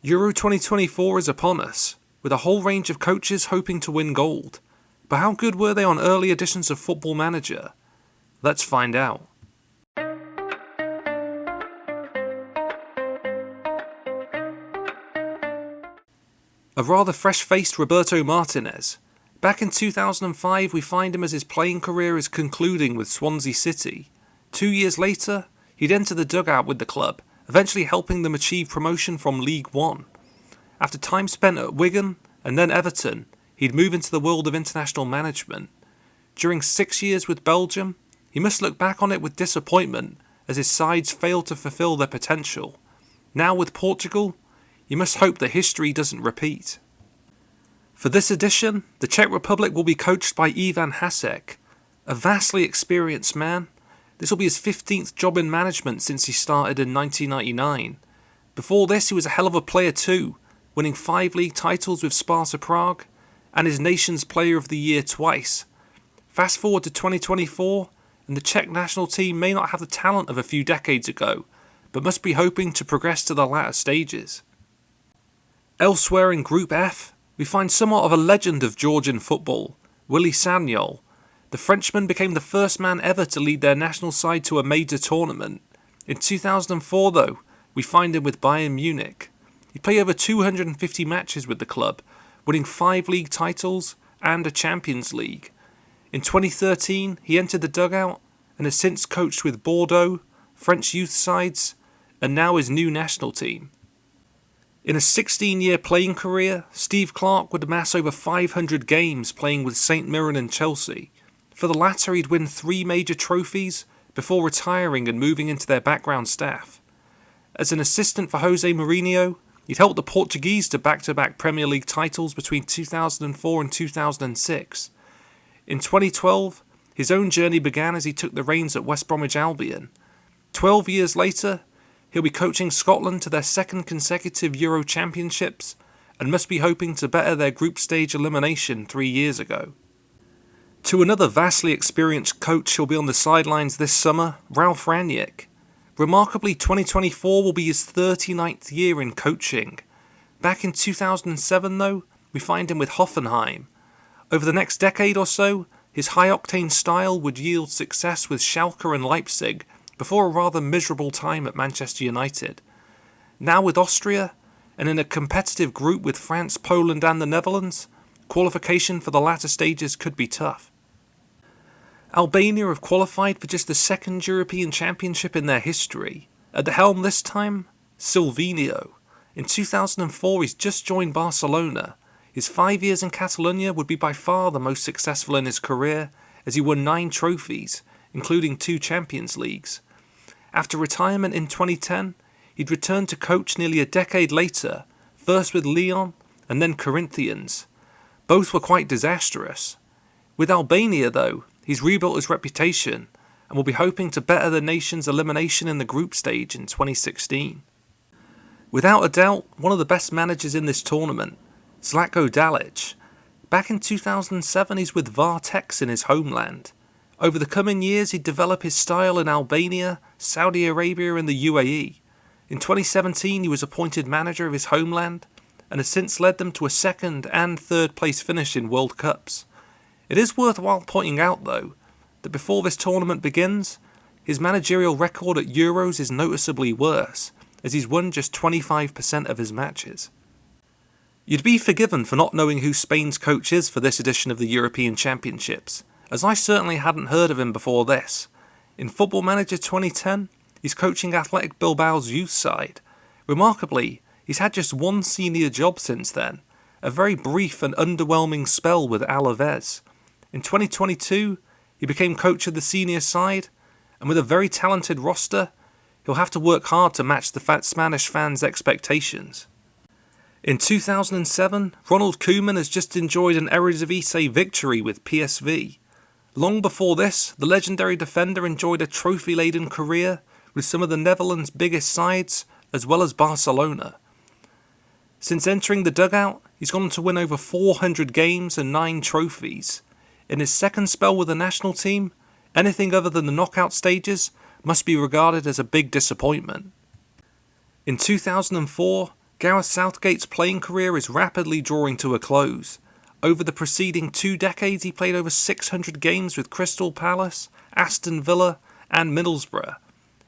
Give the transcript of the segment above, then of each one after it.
Euro 2024 is upon us, with a whole range of coaches hoping to win gold. But how good were they on early editions of Football Manager? Let's find out. A rather fresh-faced Roberto Martinez. Back in 2005, we find him as his playing career is concluding with Swansea City. 2 years later, he'd enter the dugout with the club, eventually helping them achieve promotion from League One. After time spent at Wigan and then Everton, he'd move into the world of international management. During 6 years with Belgium, he must look back on it with disappointment as his sides failed to fulfil their potential. Now with Portugal, you must hope that history doesn't repeat. For this edition, the Czech Republic will be coached by Ivan Hasek, a vastly experienced man. This will be his 15th job in management since he started in 1999. Before this, he was a hell of a player too, winning 5 league titles with Sparta Prague and his nation's Player of the Year twice. Fast forward to 2024, and the Czech national team may not have the talent of a few decades ago, but must be hoping to progress to the latter stages. Elsewhere in Group F, we find somewhat of a legend of Georgian football, Willy Sagnol. The Frenchman became the first man ever to lead their national side to a major tournament. In 2004 though, we find him with Bayern Munich. He played over 250 matches with the club, winning 5 league titles and a Champions League. In 2013, he entered the dugout and has since coached with Bordeaux, French youth sides, and now his new national team. In a 16-year playing career, Steve Clarke would amass over 500 games playing with St Mirren and Chelsea. For the latter, he'd win 3 major trophies before retiring and moving into their background staff. As an assistant for Jose Mourinho, he'd helped the Portuguese to back-to-back Premier League titles between 2004 and 2006. In 2012, his own journey began as he took the reins at West Bromwich Albion. 12 years later, he'll be coaching Scotland to their 2nd consecutive Euro Championships and must be hoping to better their group stage elimination 3 years ago. To another vastly experienced coach who'll be on the sidelines this summer, Ralf Rangnick. Remarkably, 2024 will be his 39th year in coaching. Back in 2007 though, we find him with Hoffenheim. Over the next decade or so, his high-octane style would yield success with Schalke and Leipzig, before a rather miserable time at Manchester United. Now with Austria, and in a competitive group with France, Poland and the Netherlands, qualification for the latter stages could be tough. Albania have qualified for just the 2nd European Championship in their history. At the helm this time, Sylvinho. In 2004 he's just joined Barcelona. His 5 years in Catalonia would be by far the most successful in his career, as he won 9 trophies, including 2 Champions Leagues. After retirement in 2010, he'd returned to coach nearly a decade later, first with Lyon and then Corinthians. Both were quite disastrous. With Albania though, he's rebuilt his reputation and will be hoping to better the nation's elimination in the group stage in 2016. Without a doubt, one of the best managers in this tournament, Zlatko Dalic. Back in 2007 he's with Vartex in his homeland. Over the coming years he'd develop his style in Albania, Saudi Arabia and the UAE. In 2017 he was appointed manager of his homeland and has since led them to a 2nd and 3rd place finish in World Cups. It is worthwhile pointing out though, that before this tournament begins, his managerial record at Euros is noticeably worse, as he's won just 25% of his matches. You'd be forgiven for not knowing who Spain's coach is for this edition of the European Championships, as I certainly hadn't heard of him before this. In Football Manager 2010, he's coaching Athletic Bilbao's youth side. Remarkably, he's had just 1 senior job since then, a very brief and underwhelming spell with Alaves. In 2022, he became coach of the senior side, and with a very talented roster, he'll have to work hard to match the Spanish fans' expectations. In 2007, Ronald Koeman has just enjoyed an Eredivisie victory with PSV. Long before this, the legendary defender enjoyed a trophy-laden career with some of the Netherlands' biggest sides, as well as Barcelona. Since entering the dugout, he's gone on to win over 400 games and 9 trophies. In his 2nd spell with the national team, anything other than the knockout stages must be regarded as a big disappointment. In 2004, Gareth Southgate's playing career is rapidly drawing to a close. Over the preceding 2 decades, he played over 600 games with Crystal Palace, Aston Villa, and Middlesbrough.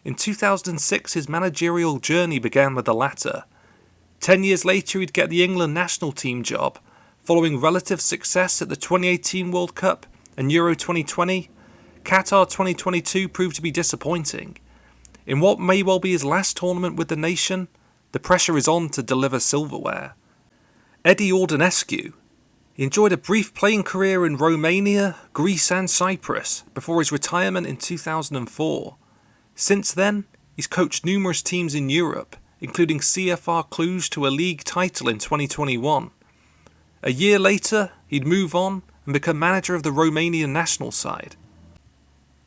In 2006, his managerial journey began with the latter. 10 years later, he'd get the England national team job. Following relative success at the 2018 World Cup and Euro 2020, Qatar 2022 proved to be disappointing. In what may well be his last tournament with the nation, the pressure is on to deliver silverware. Edi Iordanescu. He enjoyed a brief playing career in Romania, Greece and Cyprus before his retirement in 2004. Since then, he's coached numerous teams in Europe, including CFR Cluj to a league title in 2021. A year later, he'd move on and become manager of the Romanian national side.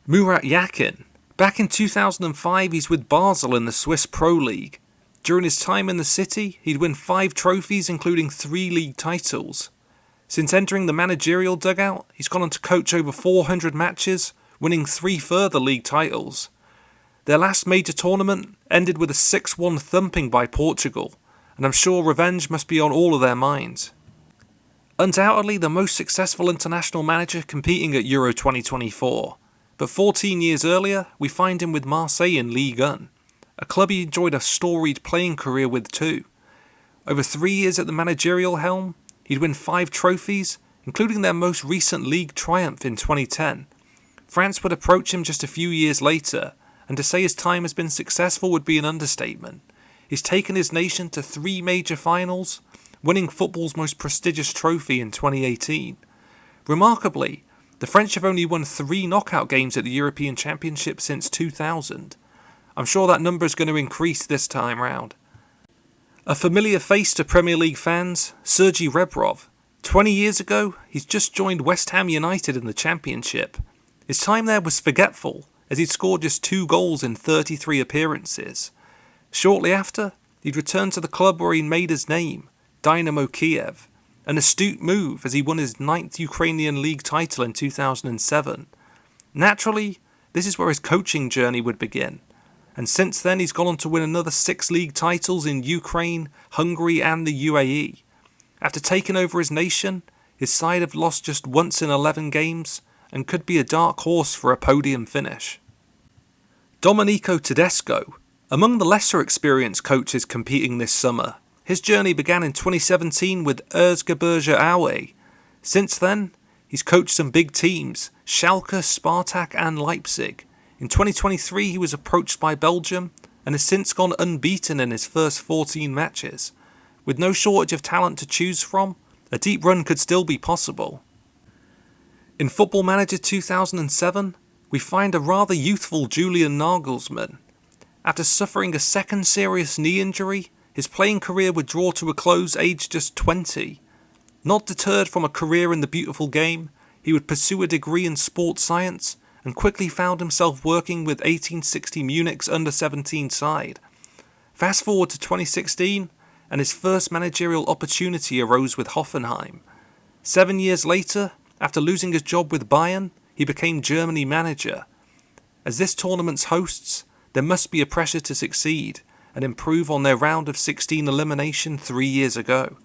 Murat Yakin. Back in 2005, he's with Basel in the Swiss Pro League. During his time in the city, he'd win 5 trophies, including 3 league titles. Since entering the managerial dugout, he's gone on to coach over 400 matches, winning 3 further league titles. Their last major tournament ended with a 6-1 thumping by Portugal, and I'm sure revenge must be on all of their minds. Undoubtedly the most successful international manager competing at Euro 2024, but 14 years earlier we find him with Marseille in Ligue 1, a club he enjoyed a storied playing career with too. Over 3 years at the managerial helm, he'd win 5 trophies, including their most recent league triumph in 2010. France would approach him just a few years later, and to say his time has been successful would be an understatement. He's taken his nation to 3 major finals, winning football's most prestigious trophy in 2018. Remarkably, the French have only won 3 knockout games at the European Championship since 2000. I'm sure that number is going to increase this time round. A familiar face to Premier League fans, Sergiy Rebrov. 20 years ago, he's just joined West Ham United in the Championship. His time there was forgetful, as he'd scored just 2 goals in 33 appearances. Shortly after, he'd returned to the club where he made his name, Dynamo Kiev, an astute move as he won his 9th Ukrainian league title in 2007. Naturally, this is where his coaching journey would begin, and since then he's gone on to win another 6 league titles in Ukraine, Hungary and the UAE. After taking over his nation, his side have lost just once in 11 games and could be a dark horse for a podium finish. Domenico Tedesco. Among the lesser experienced coaches competing this summer, his journey began in 2017 with Erzgebirge Aue. Since then, he's coached some big teams, Schalke, Spartak and Leipzig. In 2023 he was approached by Belgium and has since gone unbeaten in his first 14 matches. With no shortage of talent to choose from, a deep run could still be possible. In Football Manager 2007, we find a rather youthful Julian Nagelsmann. After suffering a second serious knee injury, his playing career would draw to a close aged just 20. Not deterred from a career in the beautiful game, he would pursue a degree in sports science and quickly found himself working with 1860 Munich's under-17 side. Fast forward to 2016, and his first managerial opportunity arose with Hoffenheim. 7 years later, after losing his job with Bayern, he became Germany manager. As this tournament's hosts, there must be a pressure to succeed and improve on their round of 16 elimination 3 years ago.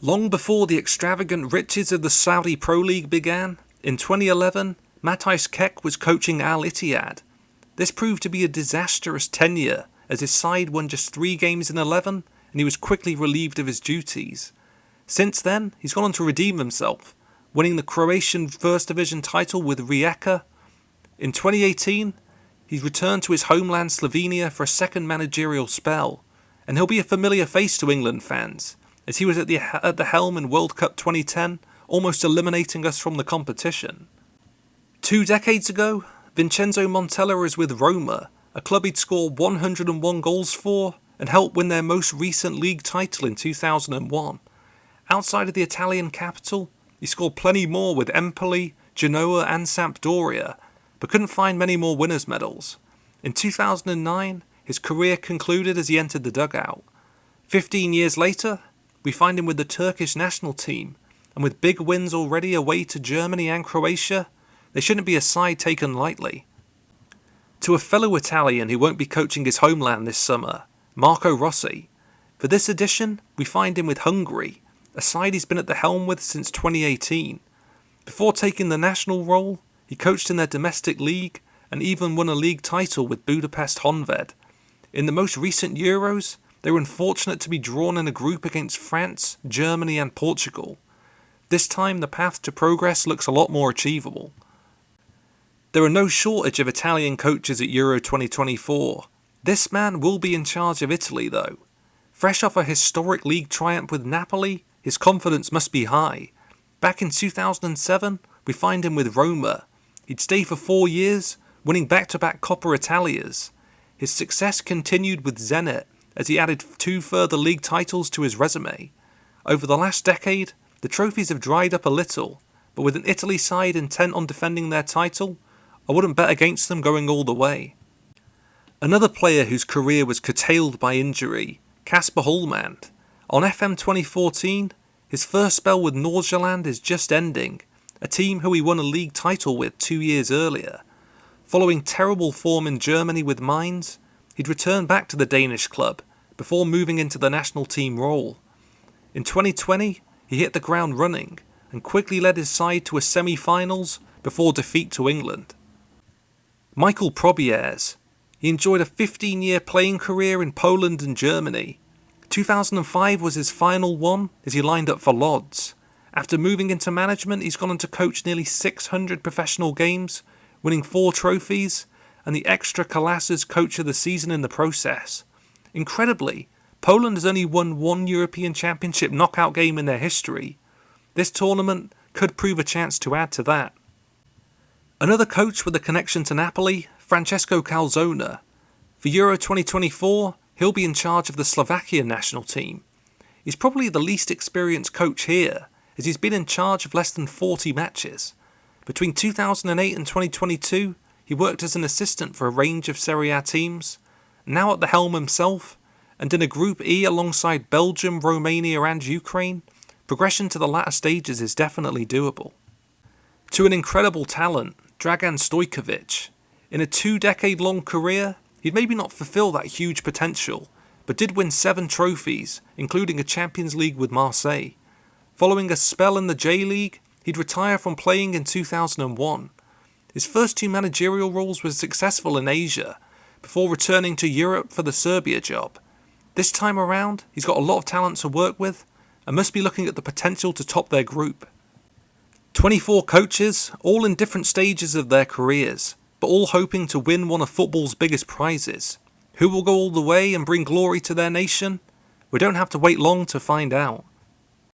Long before the extravagant riches of the Saudi Pro League began, in 2011, Matjaz Kek was coaching Al Ittihad. This proved to be a disastrous tenure, as his side won just 3 games in 11, and he was quickly relieved of his duties. Since then, he's gone on to redeem himself, winning the Croatian First Division title with Rijeka. In 2018, he's returned to his homeland Slovenia for a second managerial spell, and he'll be a familiar face to England fans, as he was at the helm in World Cup 2010, almost eliminating us from the competition. 2 decades ago, Vincenzo Montella is with Roma, a club he'd scored 101 goals for and helped win their most recent league title in 2001. Outside of the Italian capital, he scored plenty more with Empoli, Genoa and Sampdoria, but couldn't find many more winners' medals. In 2009, his career concluded as he entered the dugout. 15 years later, we find him with the Turkish national team, and with big wins already away to Germany and Croatia, they shouldn't be a side taken lightly. To a fellow Italian who won't be coaching his homeland this summer, Marco Rossi. For this edition, we find him with Hungary, a side he's been at the helm with since 2018. Before taking the national role, he coached in their domestic league and even won a league title with Budapest Honved. In the most recent Euros, they were unfortunate to be drawn in a group against France, Germany and Portugal. This time the path to progress looks a lot more achievable. There are no shortage of Italian coaches at Euro 2024. This man will be in charge of Italy though. Fresh off a historic league triumph with Napoli, his confidence must be high. Back in 2007, we find him with Roma. He'd stay for 4 years, winning back-to-back Coppa Italias. His success continued with Zenit as he added 2 further league titles to his resume. Over the last decade, the trophies have dried up a little, but with an Italy side intent on defending their title, I wouldn't bet against them going all the way. Another player whose career was curtailed by injury, Kasper Holmand. On FM 2014, his first spell with Nordsjælland is just ending, a team who he won a league title with 2 years earlier. Following terrible form in Germany with Mainz, he'd returned back to the Danish club before moving into the national team role. In 2020, he hit the ground running and quickly led his side to a semi-finals before defeat to England. Michael Probierz. He enjoyed a 15-year playing career in Poland and Germany. 2005 was his final one as he lined up for Lodz. After moving into management, he's gone on to coach nearly 600 professional games, winning 4 trophies, and the Extra Klasses Coach of the Season in the process. Incredibly, Poland has only won 1 European Championship knockout game in their history. This tournament could prove a chance to add to that. Another coach with a connection to Napoli, Francesco Calzona. For Euro 2024, he'll be in charge of the Slovakian national team. He's probably the least experienced coach here, as he's been in charge of less than 40 matches. Between 2008 and 2022, he worked as an assistant for a range of Serie A teams. Now at the helm himself, and in a Group E alongside Belgium, Romania and Ukraine, progression to the latter stages is definitely doable. To an incredible talent, Dragan Stojkovic. In a 2-decade-long career, he'd maybe not fulfill that huge potential, but did win 7 trophies, including a Champions League with Marseille. Following a spell in the J-League, he'd retire from playing in 2001. His first 2 managerial roles were successful in Asia, before returning to Europe for the Serbia job. This time around, he's got a lot of talent to work with, and must be looking at the potential to top their group. 24 coaches, all in different stages of their careers, but all hoping to win one of football's biggest prizes. Who will go all the way and bring glory to their nation? We don't have to wait long to find out.